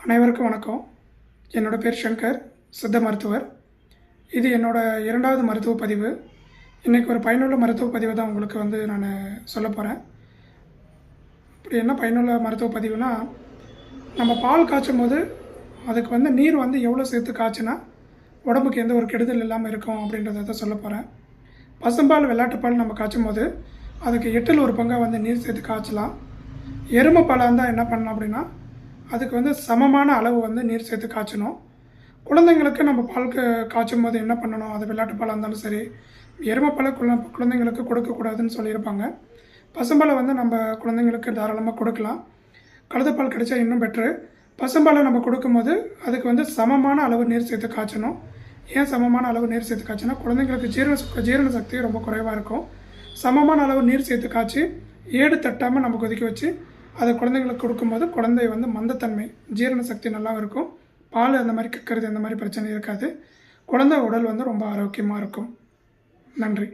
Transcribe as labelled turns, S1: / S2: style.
S1: அனைவருக்கும் வணக்கம். என்னோடய பேர் சங்கர், சித்த மருத்துவர். இது என்னோடய 2வது மருத்துவ பதிவு. இன்றைக்கி ஒரு பயனுள்ள மருத்துவ பதிவை தான் உங்களுக்கு நான் சொல்ல போகிறேன். இப்படி என்ன பயனுள்ள மருத்துவ பதிவுனா, நம்ம பால் காய்ச்சும் போது அதுக்கு நீர் எவ்வளோ சேர்த்து காய்ச்சினா உடம்புக்கு எந்த ஒரு கெடுதல் இல்லாமல் இருக்கும் அப்படின்றத தான் சொல்ல போகிறேன். பசும்பால், வெள்ளாட்டுப்பால் நம்ம காய்ச்சும் போது அதுக்கு 8ல் 1 பங்காக நீர் சேர்த்து காய்ச்சலாம். எருமை பாலாக இருந்தால் என்ன பண்ணலாம் அப்படின்னா, அதுக்கு சமமான அளவு நீர் சேர்த்து காய்ச்சணும். குழந்தைங்களுக்கு நம்ம பால் காய்ச்சும் போது என்ன பண்ணணும், அது வெள்ளாட்டு பாலாக இருந்தாலும் சரி, எருமைப்பாலை குழந்தைங்களுக்கு கொடுக்கக்கூடாதுன்னு சொல்லியிருப்பாங்க. பசும்பாலை நம்ம குழந்தைங்களுக்கு தாராளமாக கொடுக்கலாம். கழுதைப்பால் கிடைச்சா இன்னும் பெட்ரு. பசும்பாலை நம்ம கொடுக்கும்போது அதுக்கு சமமான அளவு நீர் சேர்த்து காய்ச்சணும். ஏன் சமமான அளவு நீர் சேர்த்து காய்ச்சினா, குழந்தைங்களுக்கு ஜீரண சக்தி ரொம்ப குறைவாக இருக்கும். சமமான அளவு நீர் சேர்த்து காய்ச்சி ஏடு தட்டாமல் நம்ம கொதிக்க வச்சு அதை குழந்தைங்களுக்கு கொடுக்கும்போது குழந்தை மந்தத்தன்மை, ஜீரண சக்தி நல்லா இருக்கும். பால் அந்த மாதிரி கக்கிறது, அந்த மாதிரி பிரச்சனை இருக்காது. குழந்தை உடல் ரொம்ப ஆரோக்கியமாக இருக்கும். நன்றி.